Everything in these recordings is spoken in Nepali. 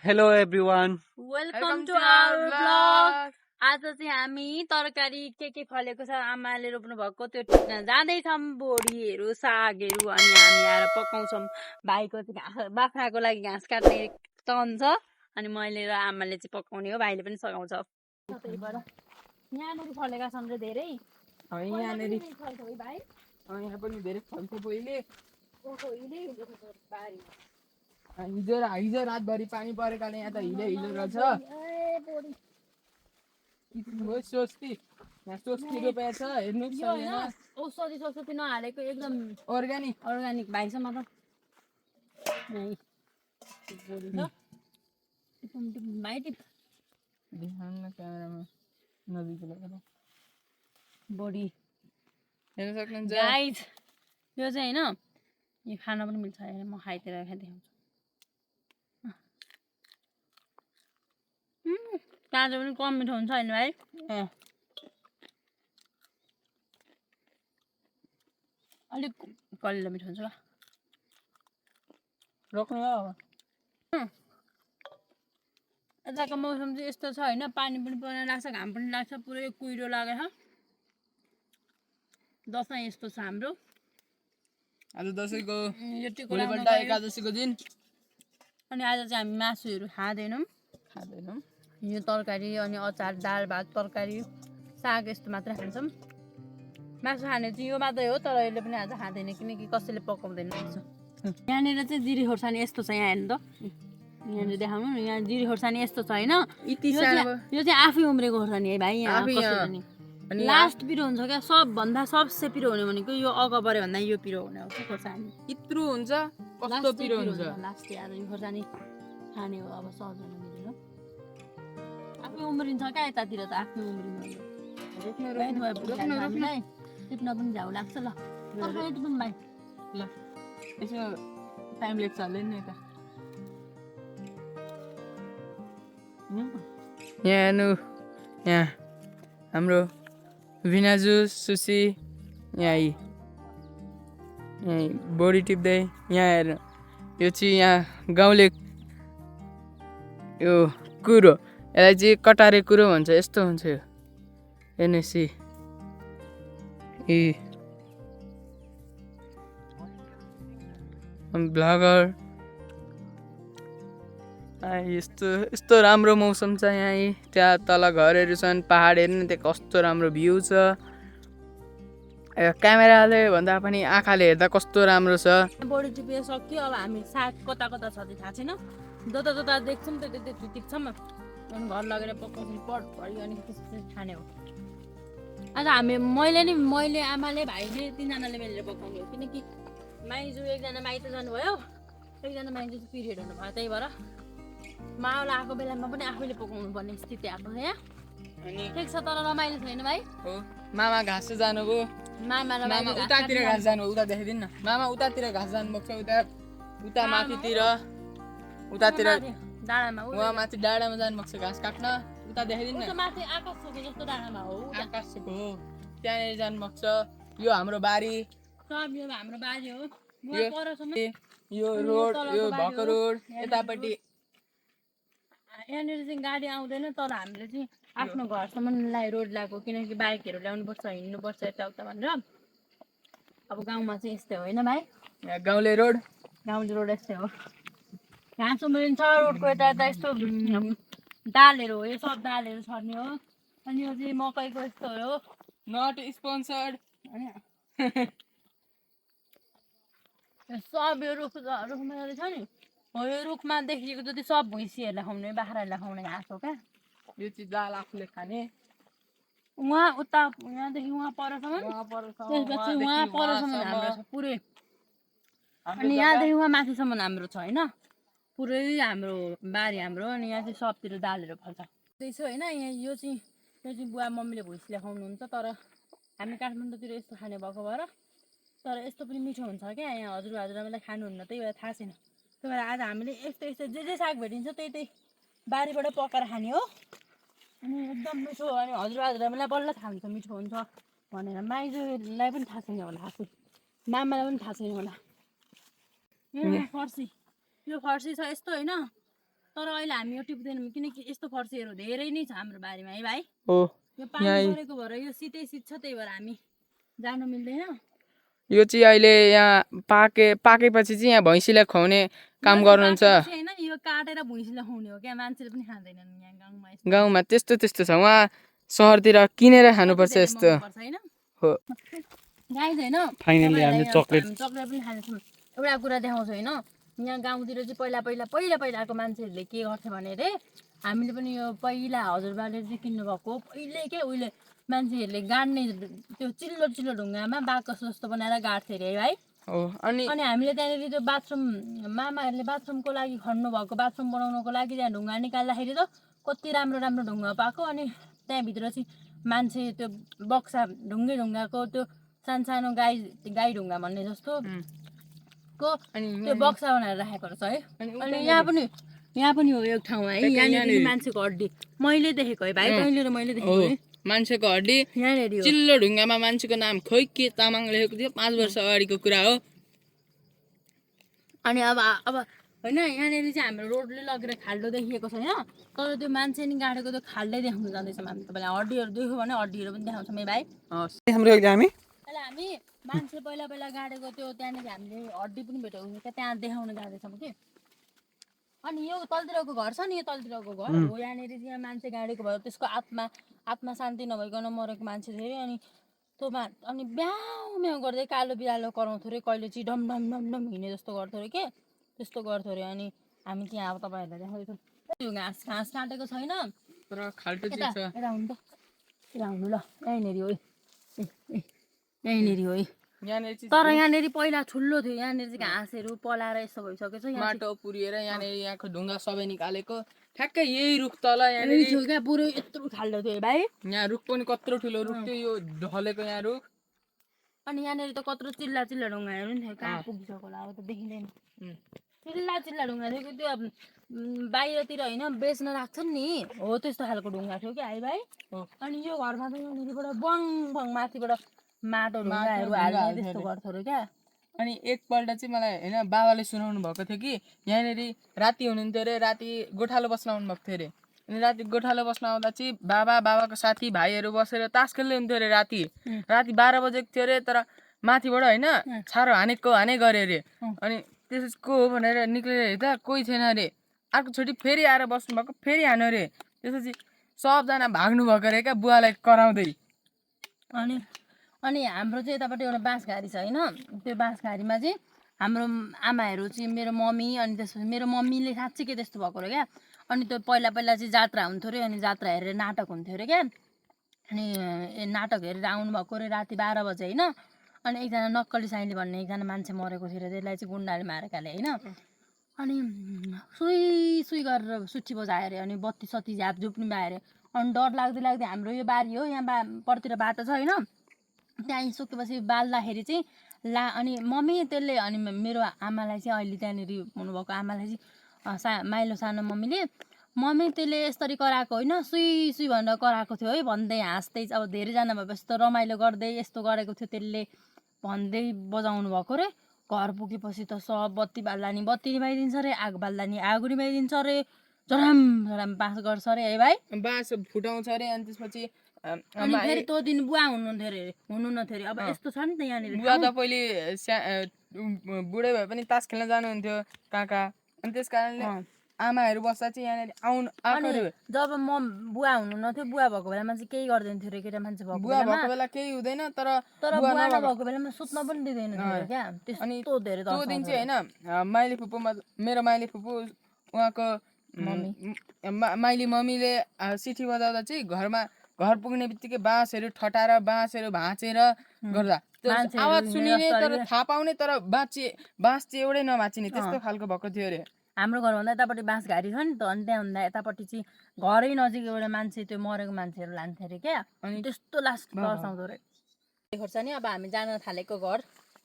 Hello everyone. Welcome to our vlog. आज चाहिँ हामी तरकारी के फलेको छ आमाले रोप्नु भएको त्यो टिप्न जाँदैछौँ। बोडीहरू सागहरू अनि हामी आएर पकाउँछौँ। भाइको चाहिँ बाख्राको लागि घाँस काट्ने टर्न छ अनि मैले र आमाले चाहिँ पकाउने हो। भाइले पनि सघाउँछ। यहाँनिर फलेका छन् रे धेरै। यहाँनिर भाइ यहाँ पनि धेरै फल्छ पहिले बारी हिजो रातभरि पानी परेकाले यहाँ त हिलो रहेछ स्वस्ति यहाँ स्वस्ति रोपेको छ हेर्नुहोस् औषधि नहालेको एकदम अर्ग्यानिक भाइसम्म त भाइ टिप देखाउन क्यामेरामा नजिक लगेर बडी हेर्न सक्नुहुन्छ गाइस यो चाहिँ हैन यो खान पनि मिल्छ हैन म खाइतिर देखाउँछु काँचो पनि कम मिठो हुन्छ हैन भाइ अलिक कलिलो मिठो हुन्छ रोक्नु हो अब यताको मौसम चाहिँ यस्तो छ हैन पानी पनि पर्न लाग्छ घाम पनि लाग्छ पुरै कुहिरो लागेछ दशैं यस्तो छ हाम्रो आज दशैंको यो टिको भोलिपल्ट एकादशीको दिन अनि आज चाहिँ हामी मासुहरू खाँदैनौँ यो तरकारी अनि अचार दाल भात तरकारी साग यस्तो मात्र खान्छौँ मासु खाने चाहिँ यो मात्रै हो तर यसले पनि आज खाँदैन किनकि कसैले पकाउँदैन यहाँनिर चाहिँ जिरी खोर्सानी यस्तो छ यहाँ हेर्नु त यहाँनिर देखाउनु न यहाँ जिरी खोर्सानी यस्तो छ हैन यो चाहिँ आफै उम्रेको खोर्सानी है भाइ यहाँ लास्ट पिरो हुन्छ क्या सबभन्दा सबसे पिरो हुने भनेको यो अगबरे भन्दा यो पिरो हुने हो खोर्सानी यत्रो हुन्छ कस्तो पिरो हुन्छ लास्ट यार यो खोर्सानी खाने हो अब सजना मिलेर आफै उम्रिन्छ क्या यतातिर त आफै उम्रिन्छ टिप्न पनि झ्याउ लाग्छ ल टिप्नु भाइ ल यसो टाइम लाग्छ होला नि यता यहाँ हेर्नु यहाँ हाम्रो भिनाजु सुसी यहीँ बोडी टिप्दै यहाँ हेर्नु यो चाहिँ यहाँ गाउँले यो कुरो यसलाई चाहिँ कटारे कुरो भन्छ यस्तो हुन्छ यो हेर्नुहोस् ब्लगर यस्तो राम्रो मौसम छ यहाँ त्यहाँ तल घरहरू छन् पहाड हेर्नु त्यहाँ कस्तो राम्रो भ्यू छ क्यामेराले भन्दा पनि आँखाले हेर्दा कस्तो राम्रो छ बोडी टिपेर सक्यो अब हामी साग कता छ त्यो थाहा छैन जता देख्छौँ त्यति टिप्छौँ अनि घर लगेर पकाउँछौँ पटभरि अनि त्यसपछि खाने हो आज मैले आमाले भाइले तिनजनाले मिलेर पकाउने हो किनकि माइजू एकजना माइत जानुभयो एकजना माइजू चाहिँ पिरियड हुनुभयो त्यही भएर मावल आएको बेलामा पनि आफैले पकाउनु पर्ने स्थिति आएको छ यहाँ ठिक छ तर रमाइलो छैन भाइ मामा घाँस जानुभयो मामा उतातिर घाँस जानु उता देखाइदिनु न मामा उतातिर घाँस जानुभएको छ उता माथितिर उतातिर डाँडामा उहाँ माथि डाँडामा जानुभएको छ घाँस काट्न उता देखाइदिनु न माथि आकाश छोको जस्तो डाँडामा हो आकाश छोको हो त्यहाँनिर जानुभएको छ यो हाम्रो बारी सब यो हाम्रो बारी हो यो रोड यो भएको रोड यतापट्टि यहाँनिर चाहिँ गाडी आउँदैन तर हामीले चाहिँ आफ्नो घरसम्मलाई रोड ल्याएको किनकि बाइकहरू ल्याउनुपर्छ हिँड्नुपर्छ यताउता भनेर अब गाउँमा चाहिँ यस्तै हो होइन भाइ गाउँले रोड यस्तै हो घाँस उम्रिन्छ रोडको यता यस्तो दालहरू हो यो सब दालहरू छर्ने हो अनि यो चाहिँ मकैको यस्तो हो नट स्पोन्सर्ड सब यो रुखमा छ नि हो यो रुखमा देखिएको जति सब भैँसीहरूलाई खुवाउने बाख्राहरूलाई खुवाउने घाँस हो क्या यो चाहिँ दाल आफूले खाने उहाँ उता यहाँदेखि उहाँ परसम्म त्यसपछि उहाँ परसम्म हाम्रो छ पुरै अनि यहाँदेखि उहाँ माथिसम्म हाम्रो छ होइन पुरै हाम्रो बारी हाम्रो अनि यहाँ चाहिँ सबतिर दालहरू फल्छ त्यही छ होइन यहाँ यो चाहिँ बुवा मम्मीले भैँसीले खुवाउनुहुन्छ तर हामी काठमाडौँतिर यस्तो खाने भएको भएर तर यस्तो पनि मिठो हुन्छ क्या यहाँ हजुरआमालाई खानुहुन्न त्यही भएर थाहा छैन त्यही भएर आज हामीले यस्तो जे साग भेटिन्छ त्यही बारीबाट पकाएर खाने हो अनि एकदम मिठो अनि हजुरआमालाई बल्ल थाहा हुन्छ मिठो हुन्छ भनेर माइजूलाई पनि थाहा छैन होला आफै मामालाई पनि थाहा छैन होला फर्सी यो फर्सी छ यस्तो होइन तर अहिले हामी यो टिप्दैनौँ किनकि यस्तो फर्सीहरू धेरै नै छ हाम्रो बारीमा है भाइ। हो यो पानी परेको भएर यो सिधै छ, त्यही भएर हामी जानु मिल्दैन। यो चाहिँ अहिले यहाँ पाकेपछि चाहिँ यहाँ भैँसीलाई खुवाउने काम गर्नुहुन्छ होइन, यो काटेर भुइँसीलाई खुवाउने हो क्या, मान्छेले पनि खाँदैनन् यहाँ गाउँमा। गाउँमा त्यस्तो छ, उहाँ सहरतिर किनेर खानुपर्छ यस्तो हो। गाई छैन, फाइनली हामी चक्लेट पनि खान्छौँ। एउटा कुरा देखाउँछु होइन, यहाँ गाउँतिर चाहिँ पहिलाको मान्छेहरूले के गर्थे भने रे, हामीले पनि यो पहिला हजुरबाले चाहिँ किन्नुभएको पहिले के उहिले मान्छेहरूले गाड्ने त्यो चिल्लो ढुङ्गामा बाकस जस्तो बनाएर गाड्थे अरे है भाइ। अनि हामीले त्यहाँनिर त्यो बाथरुम मामाहरूले बाथरुमको लागि खन्नु भएको, बाथरुम बनाउनको लागि त्यहाँ ढुङ्गा निकाल्दाखेरि त कति राम्रो ढुङ्गा पाएको। अनि त्यहाँभित्र चाहिँ मान्छे त्यो बक्सा ढुङ्गाको त्यो सानो गाई ढुङ्गा भन्ने जस्तो को त्यो बक्सा बनाएर राखेको रहेछ है। अनि यहाँ पनि हो एक ठाउँ है, यहाँनिर मान्छेको हड्डी मैले देखेको है भाइ, तैँले र मैले देखेको है मान्छेको हड्डी यहाँनिर चिल्लो ढुङ्गामा मान्छेको नाम खोइ के तामाङ लेखेको थियो, 5 वर्ष अगाडिको कुरा हो। अनि अब होइन यहाँनिर चाहिँ हाम्रो रोडले लगेर खाल्डो देखिएको छैन, तर त्यो मान्छे नि गाडेको त्यो खाल्डै देखाउनु जाँदैछ। हामी तपाईँलाई हड्डीहरू देख्यो भने हड्डीहरू पनि देखाउँछौँ है भाइ। अहिले हामी मान्छे पहिला गाडेको त्यो त्यहाँनिर हामीले हड्डी पनि भेटेको छ, त्यहाँ देखाउन जाँदैछौँ कि। अनि यो तलतिरको घर छ नि, यो तलतिरको घर हो, यहाँनिर चाहिँ मान्छे गाडेको भयो, त्यसको आत्मा शान्ति नभइकन मरेको मान्छे थियो अरे। अनि तँमा अनि ब्याउ म्याउ गर्दै कालो बिरालो कराउँथ्यो अरे, कहिले चाहिँ डम हिँड्ने जस्तो गर्थ्यो अरे के, त्यस्तो गर्थ्यो अरे। अनि हामी चाहिँ अब तपाईँहरूलाई देखाउँदैछौँ त्यो घाँस काटेको छैन तर खाल्टो चाहिँ छ। यता हुनु त, यता हुनु ल, यहीँनिर हो यहीँनिर हो। तर यहाँनिर पहिला ठुलो थियो, यहाँनिर चाहिँ घाँसहरू पलाएर यस्तो भइसकेको छ, माटो पुरिएर यहाँनिर यहाँको ढुङ्गा सबै निकालेको ठ्याक्कै यही रुख तल यहाँनिर थियो क्या, पुरै यत्रो खाल्डो थियो भाइ। यहाँ रुख पनि कत्रो ठुलो रुख थियो, यो ढलेको यहाँ रुख। अनि यहाँनिर त कत्रो चिल्ला ढुङ्गाहरू नि थियो, कहाँ पुगिसक्यो होला अब त देखिँदैन। चिल्ला ढुङ्गा थियो कि त्यो बाहिरतिर होइन बेच्न राख्छन् नि हो, त्यस्तो खालको ढुङ्गा थियो क्या है भाइ। अनि यो घरमा त यहाँनिरबाट बङ माथिबाट माटो ढुङ्गाहरू हाल्ने त्यस्तो गर्थ्यो अरे क्या। अनि एकपल्ट चाहिँ मलाई होइन बाबाले सुनाउनु भएको थियो कि यहाँनिर राति हुनुहुन्थ्यो अरे, राति गोठालो बस्न आउनु भएको थियो अरे। अनि राति गोठालो बस्न आउँदा चाहिँ बाबाको साथी भाइहरू बसेर तास खेल्दै हुन्थ्यो अरे। राति 12 बजेको थियो अरे, तर माथिबाट होइन छारो हाने गरे अरे। अनि त्यसपछि को हो भनेर निक्लेर हेर्दा कोही छैन अरे। अर्कोचोटि फेरि आएर बस्नुभएको, फेरि हान्यो अरे। त्यसपछि सबजना भाग्नु भएको अरे क्या बुवालाई कराउँदै। अनि हाम्रो चाहिँ यतापट्टि एउटा बाँसघारी छ होइन, त्यो बाँसघारीमा चाहिँ हाम्रो आमाहरू चाहिँ मेरो मम्मी, अनि त्यसपछि मेरो मम्मीले साँच्चै के त्यस्तो भएको अरे क्या। अनि त्यो पहिला चाहिँ जात्रा हुन्थ्यो अरे, अनि जात्रा हेरेर नाटक हुन्थ्यो अरे क्या। अनि नाटक हेरेर आउनुभएको अरे राति 12 बजे होइन। अनि एकजना नक्कली साइली भन्ने एकजना मान्छे मरेको थियो अरे, त्यसलाई चाहिँ गुन्डाले मारेकाले होइन। अनि सुई गरेर सुठी बजायो अरे, अनि बत्ती सत्ती झापझुप पनि भयो अरे। अनि डर लाग्दै हाम्रो यो बारी हो, यहाँ परतिर बाटो छ होइन, त्यहाँ आइसकेपछि बाल्दाखेरि चाहिँ अनि मम्मी त्यसले अनि मेरो आमालाई चाहिँ अहिले त्यहाँनिर हुनुभएको आमालाई चाहिँ माइलो सानो मम्मी त्यसले यसरी कराएको होइन, सुई भनेर कराएको थियो है भन्दै हाँस्दै, अब धेरैजना भएपछि त रमाइलो गर्दै यस्तो गरेको थियो त्यसले भन्दै बजाउनु भएको अरे। घर पुगेपछि त सब बत्ती बाल्दा नि बत्ती निभाइदिन्छ अरे, आगो बाल्दा नि आगो निभाइदिन्छ अरे, झराम बाँस गर्छ अरे है भाइ, बाँस फुटाउँछ अरे। अनि त्यसपछि अनि फेरि त्यो दिन बुवा हुनु नथ्यो अरे। अब यस्तो छ नि त यहाँनिर, बुवा त पहिले बुढै भए पनि तास खेल्न जानुहुन्थ्यो काका। अनि त्यस कारणले आमाहरू बस्दा चाहिँ यहाँनिर आएको अरे। जब म बुवा हुनु नथ्यो, बुवा भएको बेलामा चाहिँ केही गर्दैन थियो अरे केटा मान्छे भएको बुवा भएको बेला केही हुँदैन, तर बुवा नभएको बेलामा सुत्न पनि दिँदैन थियो क्या। अनि त्यो दिन चाहिँ होइन मेरो माइली फुपू उहाँको माइली मम्मीले सिटी बजाउँदा चाहिँ घर पुग्ने बित्तिकै बाँसहरू ठटाएर बाँसहरू भाँचेर गर्दा आवाज सुनिने तर थाहा पाउने, तर बाँस चाहिँ एउटै नभाँचिने त्यस्तो खालको भएको थियो अरे। हाम्रो घरभन्दा यतापट्टि बाँसघारी छ नि त, अनि त्यहाँभन्दा यतापट्टि चाहिँ घरै नजिक एउटा मान्छे त्यो मरेको मान्छेहरू लान्थ्यो अरे क्या। अनि त्यस्तो लास्ट तर्साउँदो अरे खोर्सानी। अब हामी जान थालेको घर,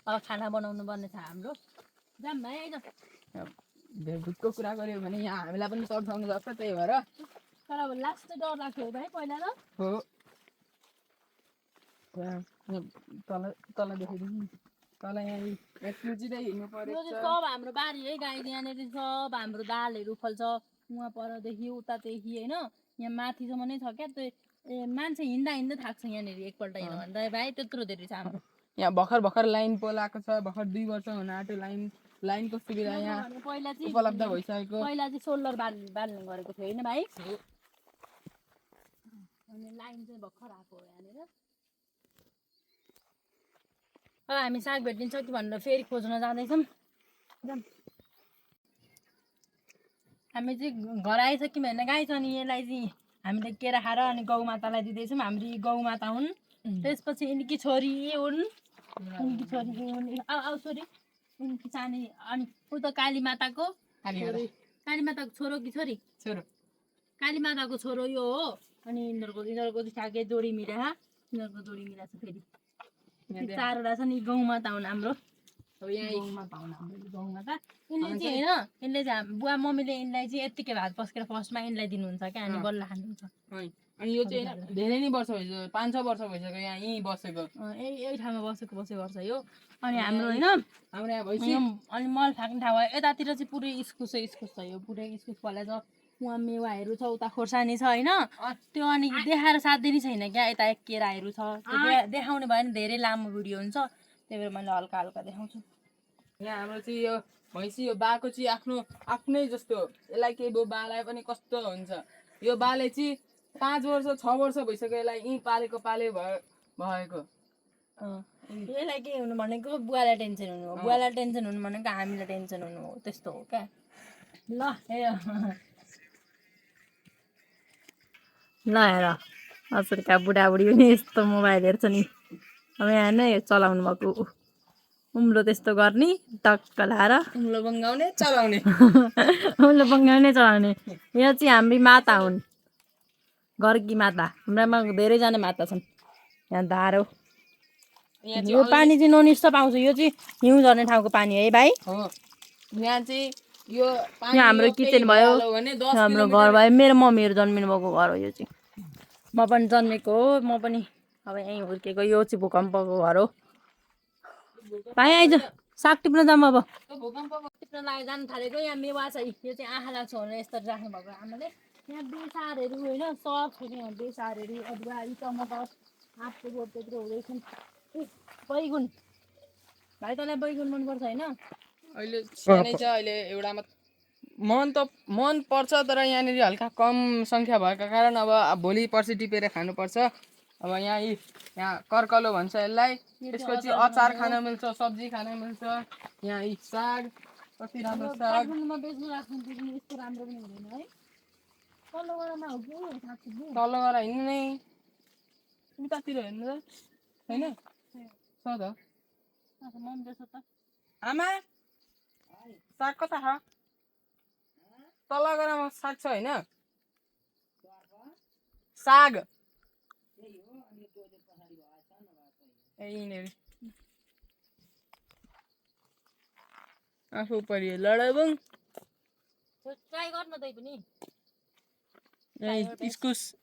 अब खाना बनाउनु पर्ने छ हाम्रो। जाम भाइ आइज, भेटभुटको कुरा गऱ्यो भने यहाँ हामीलाई पनि तर्साउनु सक्छ, त्यही भएर। तर अब लास्ट चाहिँ डर लाग्थ्यो भाइ पहिला त हो। तल देखाइदिनु, तल यहाँ सब हाम्रो बारी है, गाई यहाँनिर सब हाम्रो दालहरू फल्छ। उहाँ परदेखि उतादेखि होइन यहाँ माथिसम्म नै छ क्या त्यो मान्छे हिँड्दा हिँड्दै थाक्छ यहाँनिर एकपल्ट हिँड्यो भने त भाइ त्यत्रो धेरै छ हाम्रो यहाँ भर्खर लाइन पोलाएको छ भर्खर 2 वर्ष हुन आँट्यो लाइनको सुविधा यहाँ पहिला चाहिँ उपलब्ध भइसकेको पहिला चाहिँ सोलर बाल्ने गरेको थियो होइन भाइ अनि लाइन चाहिँ भर्खर आएको हो यहाँनिर अब हामी साग भेटिन्छ कि भनेर फेरि खोज्न जाँदैछौँ हामी चाहिँ घर आइसक्यौँ होइन गाई छ नि यसलाई चाहिँ हामीले केरा खाएर अनि गौमातालाई दिँदैछौँ हाम्रो गौमाता हुन् त्यसपछि यिनकी छोरी हुन् यिनकी छोरी हुन् आउ छोरी यिनकी सानी अनि ऊ त कालीमाताको छोरो कि छोरी कालीमाताको छोरो यो हो अनि यिनीहरूको ठ्याक्कै जोडी मिला यिनीहरूको जोडी मिला छ फेरि 4वटा छ नि गौमाता हुन् हाम्रो गौमाता हुन् हाम्रो गौमाता यिनले चाहिँ होइन यिनले चाहिँ बुवा मम्मीले यिनलाई चाहिँ यत्तिकै भात पस्केर फर्स्टमा यिनलाई दिनुहुन्छ क्या अनि बल्ल खानुहुन्छ अनि यो चाहिँ धेरै नै वर्ष भइसक्यो 5-6 वर्ष भइसक्यो यहाँ यहीँ बसेको यही ठाउँमा बसेको वर्ष यो अनि हाम्रो होइन हाम्रो यहाँ भइसक्यो अनि मल फ्याँक्ने ठाउँ यतातिर चाहिँ पुरै इस्कुस छ यो पुरै इस्कुस फला छ उहाँ मेवाहरू छ उता खोर्सानी छ होइन त्यो अनि देखाएर साध्दै छैन क्या यता केराहरू छ देखाउने भयो भने धेरै लामो भिडियो हुन्छ त्यही भएर मैले हल्का हल्का देखाउँछु यहाँ हाम्रो चाहिँ यो भैँसी यो बाको चाहिँ आफ्नै जस्तो यसलाई केही भयो बालाई पनि कस्तो हुन्छ यो बाले चाहिँ 5 वर्ष 6 वर्ष भइसक्यो यसलाई यहीँ पालेको भएको यसलाई के हुनु भनेको बुवालाई टेन्सन हुनु हो बुवालाई टेन्सन हुनु भनेको हामीलाई टेन्सन हुनु हो त्यस्तो हो क्या ल हेर हजुरका बुढाबुढी पनि यस्तो मोबाइल हेर्छ नि अब यहाँ नै चलाउनु भएको उम्लो त्यस्तो गर्ने टक्क लाएर उम्लो बङ्गाउने चलाउने यो चाहिँ हाम्री माता हुन् घरकी माता हाम्रामा धेरैजना माता छन् यहाँ धारो यो पानी चाहिँ ननिस्टप आउँछ यो चाहिँ हिउँ झर्ने ठाउँको पानी है भाइ यहाँ चाहिँ यो हाम्रो किचन भयो हाम्रो घर भयो मेरो मम्मीहरू जन्मिनु भएको घर हो यो चाहिँ म पनि जन्मेको हो म पनि अब यहीँ हुर्केको यो चाहिँ भूकम्पको घर हो भाइ आइज साग टिप्न जाऊँ अब टिप्न लागि जानु थालेको यहाँ मेवा छ यो चाहिँ आँखा लाग्छ भनेर यस्तो राख्नु भएको आमाले यहाँ बेसारहरू होइन सब छ यहाँ बेसारहरू अदुवा टमाटर आँपको बोट त्यत्रो हुँदैछन् बैगुन भाइ तँलाई बैगुन मनपर्छ होइन अहिले सानै छ अहिले एउटा मन पर्छ तर यहाँनिर हल्का कम सङ्ख्या भएका कारण अब भोलि पर्सि टिपेर खानुपर्छ अब यहाँ कर्कलो भन्छ यसलाई त्यसपछि अचार खान मिल्छ सब्जी खान मिल्छ यहाँ साग कति राम्रो साग तल गएर हिँड्नु नै उतातिर हेर्नु त होइन छ त आमा साग कता छ तल गएर साग छ होइन साग आफू परि लडाबुङ ट्राई गर्न तै पनि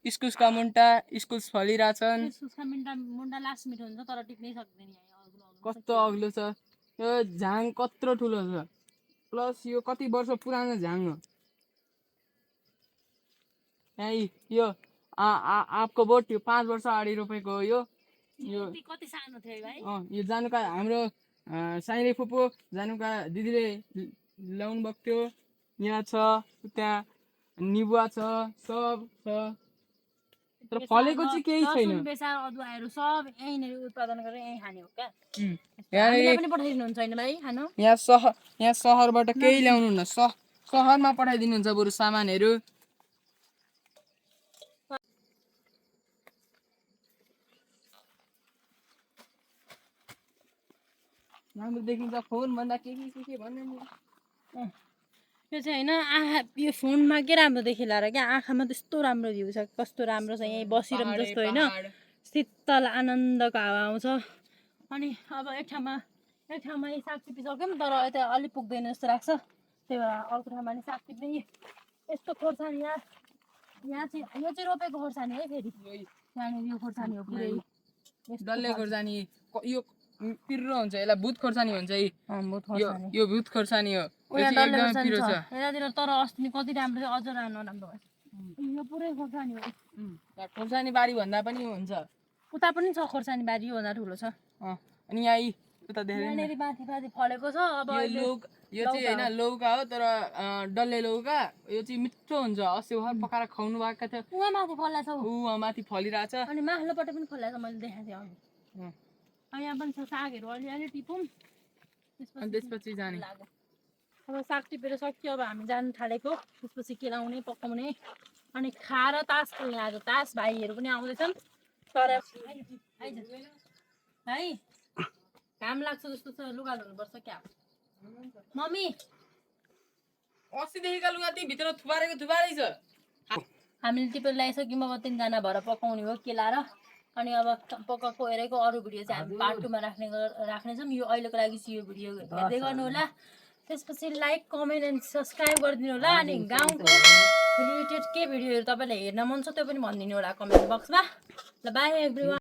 इस्कुसका मुन्टा इस्कुस फलिरहेछन् इस्कुसका मुन्टा लास्ट मिठो हुन्छ तर टिप्नै सक्दैन कस्तो अग्लो छ यो झाङ कत्रो ठुलो छ प्लस यो कति वर्ष पुरानो झाङ हो यो आँपको बोट यो 5 वर्ष अगाडि रोपेको हो यो कति सानो थियो भाइ यो जानुका हाम्रो साइने फुपू जानुका दिदीले ल्याउनु भएको थियो यहाँ छ त्यहाँ निबुवा छ सब छ तर फलेको चाहिँ केही छैन बेसार अदुवाहरू सब यहीँनिर उत्पादन गरेर यहीँ खाने हो क्या यहाँ पनि पठाइदिनुहुन्छ होइन भाइ खानु यहाँ सहरबाट केही ल्याउनुहुन्न सहरमा पठाइदिनुहुन्छ बरु सामानहरू राम्रो देखिन्छ फोन भन्दा के भन्ने यो चाहिँ होइन आँखा यो फोनमा के राम्रो देखिला र क्या आँखामा त्यस्तो राम्रो भ्यू छ कस्तो राम्रो छ यहीँ बसिरहनु जस्तो होइन शीतल आनन्दको हावा आउँछ अनि अब एक ठाउँमा यही साग टिपिसक्यौँ तर यता अलिक पुग्दैन जस्तो लाग्छ त्यही भएर अर्को ठाउँमा नि साग टिप्ने यस्तो खोर्सानी यहाँ चाहिँ यो चाहिँ रोपेको खोर्सानी है फेरि यहाँनिर यो खोर्सानी हो पुरै डल्ले खोर्सानी यो पिरो हुन्छ यसलाई भूत खोर्सानी भन्छ यी बहुत यो खोर्सानी यो भूत खोर्सानी हो ओ यो यहाँ चाहिँ डल्ले एकदमै खोर्सानी पिरो छ छ यतातिर तर अस्ति नि कति राम्रो थियो अझ नराम्रो भयो यो पुरै खोर्सानी हो यहाँ खोर्सानी बारी भन्दा पनि हुन्छ उता पनि छ खोर्सानी बारी योभन्दा ठुलो छ अनि यहाँ यी उता देख्दैन यहाँनिर माथि माथि फलेको छ अब यो यो चाहिँ होइन लौका हो तर डल्ले लौका यो चाहिँ मिठो हुन्छ अस्ति भर्खर पकाएर खुवाउनु भएको थियो उहाँ माथि फल्ला छ ऊ माथि फलिरहेछ अनि माथिल्लोपट्टि पनि फल्ला छ मैले देखाएको थिएँ अघि यहाँ पनि छ सागहरू अलिअलि टिपौँ अनि त्यसपछि जाने लाग्यो अब साग टिपेर सक्यो अब हामी जानु थालेको त्यसपछि केलाउने पकाउने अनि खाएर तास खेल्ने आज तास भाइहरू पनि आउँदैछन् तर भाइ घाम लाग्छ जस्तो छ लुगा धुनुपर्छ क्या मम्मी अस्तिदेखिका लुगा त्यही भित्र थुपारै छ हामीले टिपेर ल्याइसक्यौँ अब तिनजना भएर पकाउने हो केलाएर अनि अब पकाएको हेरेको अरू भिडियो चाहिँ हामी पार्ट 2 मा राख्नेछौँ यो अहिलेको लागि चाहिँ यो भिडियो हेर्दै गर्नु होला त्यसपछि लाइक कमेन्ट एन्ड सब्सक्राइब गरिदिनु होला अनि गाउँको रिलेटेड के भिडियोहरू तपाईँलाई हेर्न मन छ त्यो पनि भनिदिनु होला कमेन्ट बक्समा ल बाई एभ्रीवन